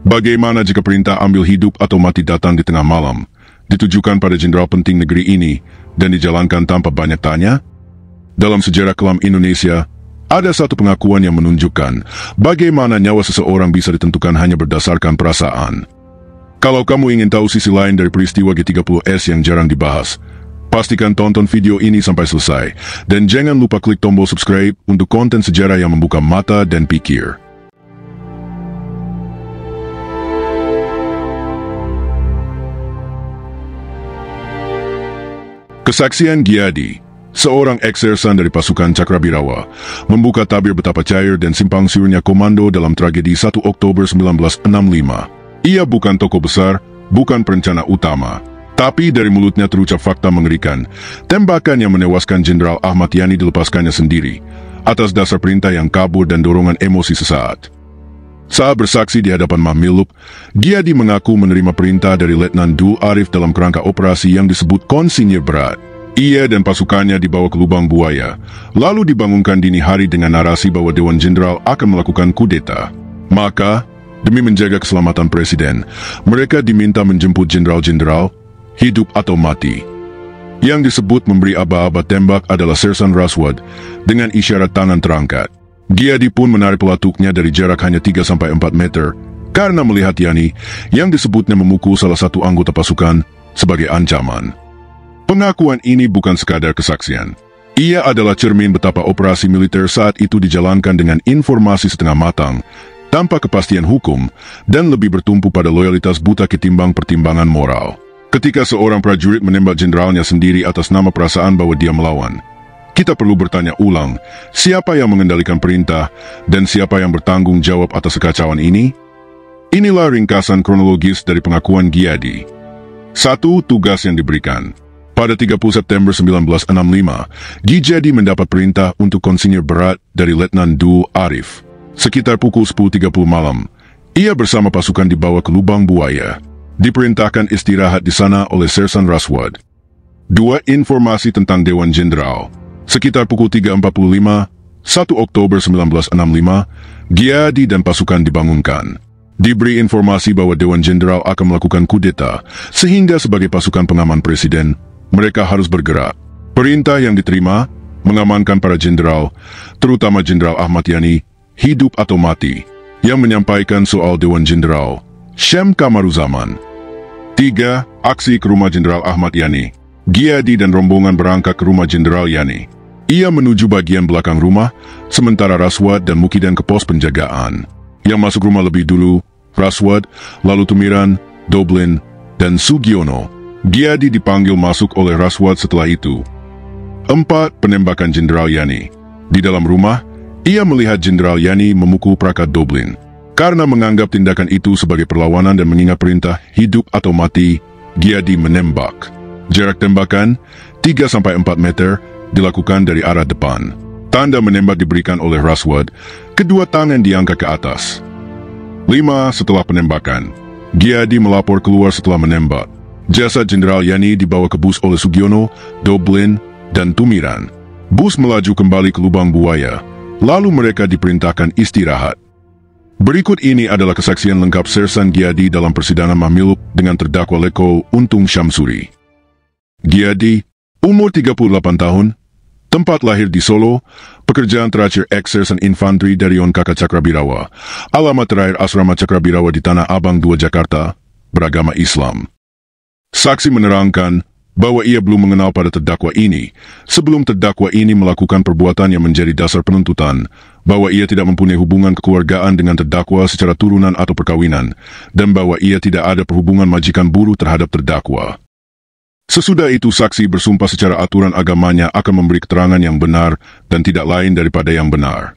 Bagaimana jika perintah ambil hidup atau mati datang di tengah malam, ditujukan pada jenderal penting negeri ini, dan dijalankan tanpa banyak tanya? Dalam sejarah kelam Indonesia, ada satu pengakuan yang menunjukkan bagaimana nyawa seseorang bisa ditentukan hanya berdasarkan perasaan. Kalau kamu ingin tahu sisi lain dari peristiwa G30S yang jarang dibahas, pastikan tonton video ini sampai selesai, dan jangan lupa klik tombol subscribe untuk konten sejarah yang membuka mata dan pikir. Kesaksian Giadi, seorang eksersan dari pasukan Cakrabirawa, membuka tabir betapa cair dan simpang siurnya komando dalam tragedi 1 Oktober 1965. Ia bukan tokoh besar, bukan perencana utama, tapi dari mulutnya terucap fakta mengerikan. Tembakan yang menewaskan Jenderal Ahmad Yani dilepaskannya sendiri, atas dasar perintah yang kabur dan dorongan emosi sesaat. Saat bersaksi di hadapan Mahmilub, Giadi mengaku menerima perintah dari Letnan Dul Arif dalam kerangka operasi yang disebut Konsinyir Berat. Ia dan pasukannya dibawa ke lubang buaya, lalu dibangunkan dini hari dengan narasi bahwa Dewan Jenderal akan melakukan kudeta. Maka, demi menjaga keselamatan Presiden, mereka diminta menjemput jenderal-jenderal, hidup atau mati. Yang disebut memberi aba-aba tembak adalah Sersan Raswad, dengan isyarat tangan terangkat. Giadi pun menarik pelatuknya dari jarak hanya 3-4 meter, karena melihat Yani, yang disebutnya memukul salah satu anggota pasukan, sebagai ancaman. Pengakuan ini bukan sekadar kesaksian. Ia adalah cermin betapa operasi militer saat itu dijalankan dengan informasi setengah matang, tanpa kepastian hukum, dan lebih bertumpu pada loyalitas buta ketimbang pertimbangan moral. Ketika seorang prajurit menembak jenderalnya sendiri atas nama perasaan bahwa dia melawan, kita perlu bertanya ulang, siapa yang mengendalikan perintah dan siapa yang bertanggung jawab atas kekacauan ini? Inilah ringkasan kronologis dari pengakuan Giadi. 1. Tugas yang diberikan. Pada 30 September 1965, Giadi mendapat perintah untuk Konsinyir Berat dari Letnan Dul Arif. Sekitar pukul 10.30 malam, ia bersama pasukan dibawa ke lubang buaya. Diperintahkan istirahat di sana oleh Sersan Raswad. 2. Informasi tentang Dewan Jenderal. Sekitar pukul 3.45, 1 Oktober 1965, Giadi dan pasukan dibangunkan. Diberi informasi bahwa Dewan Jenderal akan melakukan kudeta, sehingga sebagai pasukan pengaman Presiden, mereka harus bergerak. Perintah yang diterima, mengamankan para jenderal, terutama Jenderal Ahmad Yani, hidup atau mati. Yang menyampaikan soal Dewan Jenderal, Syem Kamaruzaman. 3. Aksi ke rumah Jenderal Ahmad Yani. Giadi dan rombongan berangkat ke rumah Jenderal Yani. Ia menuju bagian belakang rumah, sementara Raswad dan Mukidan ke pos penjagaan. Yang masuk rumah lebih dulu, Raswad, lalu Tumiran, Doblin, dan Sugiono. Giadi dipanggil masuk oleh Raswad setelah itu. 4. Penembakan Jenderal Yani. Di dalam rumah, ia melihat Jenderal Yani memukul Prakat Doblin. Karena menganggap tindakan itu sebagai perlawanan dan mengingat perintah hidup atau mati, Giadi menembak. Jarak tembakan 3-4 meter, dilakukan dari arah depan. Tanda menembak diberikan oleh Raswad, kedua tangan diangkat ke atas. 5. Setelah penembakan, Giadi melapor keluar setelah menembak. Jasad Jenderal Yani dibawa ke bus oleh Sugiono, Doblin, dan Tumiran. Bus melaju kembali ke lubang buaya, lalu mereka diperintahkan istirahat. Berikut ini adalah kesaksian lengkap Sersan Giadi dalam persidangan Mahmilub dengan terdakwa Leko Untung Syamsuri. Giadi, umur 38 tahun, tempat lahir di Solo, pekerjaan terakhir eksersan infanteri dari ONKK Cakrabirawa, alamat terakhir Asrama Cakrabirawa di Tanah Abang 2 Jakarta, beragama Islam. Saksi menerangkan bahwa ia belum mengenal pada terdakwa ini, sebelum terdakwa ini melakukan perbuatan yang menjadi dasar penuntutan, bahwa ia tidak mempunyai hubungan kekeluargaan dengan terdakwa secara turunan atau perkawinan, dan bahwa ia tidak ada perhubungan majikan buruh terhadap terdakwa. Sesudah itu saksi bersumpah secara aturan agamanya akan memberi keterangan yang benar dan tidak lain daripada yang benar.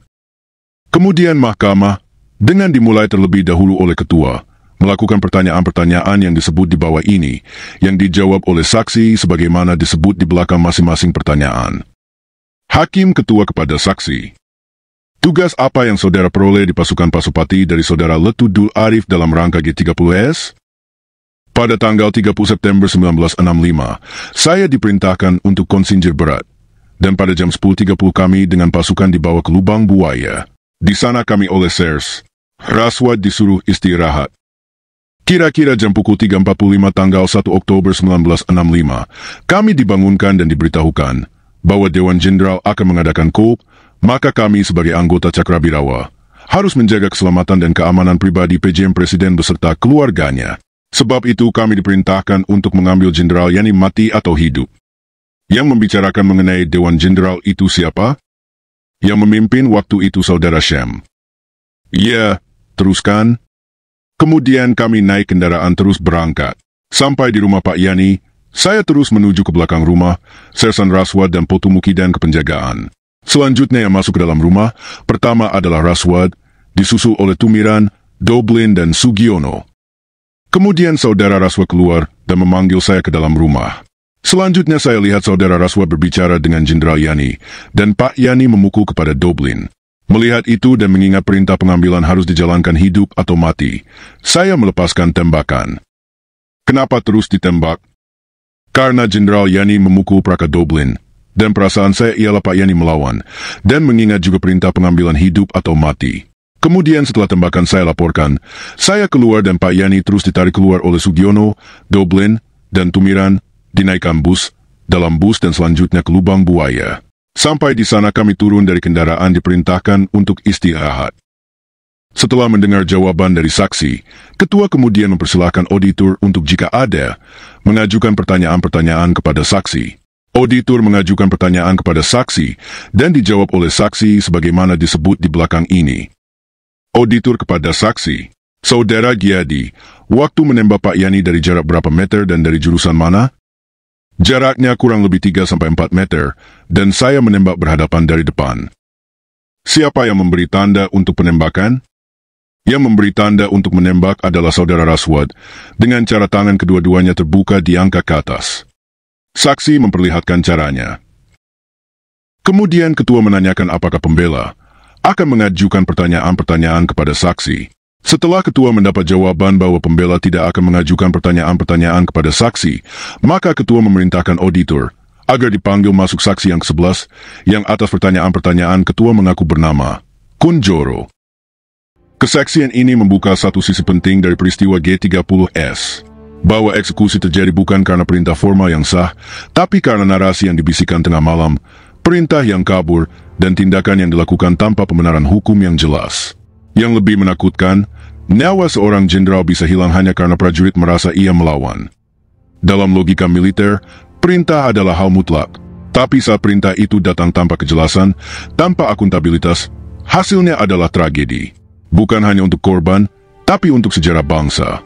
Kemudian mahkamah, dengan dimulai terlebih dahulu oleh ketua, melakukan pertanyaan-pertanyaan yang disebut di bawah ini, yang dijawab oleh saksi sebagaimana disebut di belakang masing-masing pertanyaan. Hakim ketua kepada saksi. Tugas apa yang saudara peroleh di pasukan Pasupati dari saudara Letu Dul Arif dalam rangka G30S? Pada tanggal 30 September 1965, saya diperintahkan untuk Konsinyir Berat, dan pada jam 10.30 kami dengan pasukan dibawa ke lubang buaya. Di sana kami oleh Sers Raswad disuruh istirahat. Kira-kira jam pukul 3.45 tanggal 1 Oktober 1965, kami dibangunkan dan diberitahukan bahwa Dewan Jenderal akan mengadakan coup, maka kami sebagai anggota Cakrabirawa harus menjaga keselamatan dan keamanan pribadi PJM Presiden beserta keluarganya. Sebab itu kami diperintahkan untuk mengambil Jenderal Yani mati atau hidup. Yang membicarakan mengenai Dewan Jenderal itu siapa? Yang memimpin waktu itu Saudara Syam. Ya, teruskan. Kemudian kami naik kendaraan terus berangkat. Sampai di rumah Pak Yani, saya terus menuju ke belakang rumah, Sersan Raswad dan Potumukidan ke penjagaan. Selanjutnya yang masuk ke dalam rumah, pertama adalah Raswad, disusul oleh Tumiran, Doblin dan Sugiono. Kemudian Saudara Raswad keluar dan memanggil saya ke dalam rumah. Selanjutnya saya lihat Saudara Raswad berbicara dengan Jenderal Yani, dan Pak Yani memukul kepada Doblin. Melihat itu dan mengingat perintah pengambilan harus dijalankan hidup atau mati, saya melepaskan tembakan. Kenapa terus ditembak? Karena Jenderal Yani memukul Praka Doblin, dan perasaan saya ialah Pak Yani melawan, dan mengingat juga perintah pengambilan hidup atau mati. Kemudian setelah tembakan saya laporkan, saya keluar dan Pak Yani terus ditarik keluar oleh Sugiono, Doblin, dan Tumiran, dinaikkan bus, dalam bus dan selanjutnya ke lubang buaya. Sampai di sana kami turun dari kendaraan diperintahkan untuk istirahat. Setelah mendengar jawaban dari saksi, ketua kemudian mempersilahkan auditor untuk jika ada, mengajukan pertanyaan-pertanyaan kepada saksi. Auditor mengajukan pertanyaan kepada saksi dan dijawab oleh saksi sebagaimana disebut di belakang ini. Auditor kepada saksi, Saudara Giadi, waktu menembak Pak Yani dari jarak berapa meter dan dari jurusan mana? Jaraknya kurang lebih 3-4 meter, dan saya menembak berhadapan dari depan. Siapa yang memberi tanda untuk penembakan? Yang memberi tanda untuk menembak adalah Saudara Raswad, dengan cara tangan kedua-duanya terbuka diangkat ke atas. Saksi memperlihatkan caranya. Kemudian ketua menanyakan apakah pembela akan mengajukan pertanyaan-pertanyaan kepada saksi. Setelah ketua mendapat jawaban bahwa pembela tidak akan mengajukan pertanyaan-pertanyaan kepada saksi, maka ketua memerintahkan auditor agar dipanggil masuk saksi yang ke-11, yang atas pertanyaan-pertanyaan ketua mengaku bernama Kunjoro. Kesaksian ini membuka satu sisi penting dari peristiwa G30S, bahwa eksekusi terjadi bukan karena perintah formal yang sah, tapi karena narasi yang dibisikkan tengah malam, perintah yang kabur, dan tindakan yang dilakukan tanpa pembenaran hukum yang jelas. Yang lebih menakutkan, nyawa seorang jenderal bisa hilang hanya karena prajurit merasa ia melawan. Dalam logika militer, perintah adalah hal mutlak. Tapi saat perintah itu datang tanpa kejelasan, tanpa akuntabilitas, hasilnya adalah tragedi. Bukan hanya untuk korban, tapi untuk sejarah bangsa.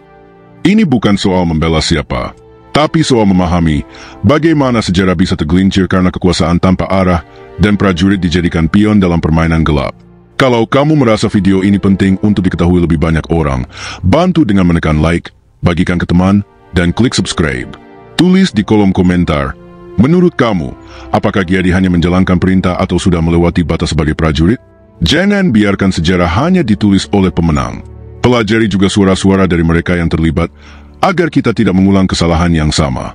Ini bukan soal membela siapa, tapi soal memahami bagaimana sejarah bisa tergelincir karena kekuasaan tanpa arah dan prajurit dijadikan pion dalam permainan gelap. Kalau kamu merasa video ini penting untuk diketahui lebih banyak orang, bantu dengan menekan like, bagikan ke teman, dan klik subscribe. Tulis di kolom komentar, menurut kamu, apakah Giadi hanya menjalankan perintah atau sudah melewati batas sebagai prajurit? Jangan biarkan sejarah hanya ditulis oleh pemenang. Pelajari juga suara-suara dari mereka yang terlibat, agar kita tidak mengulang kesalahan yang sama.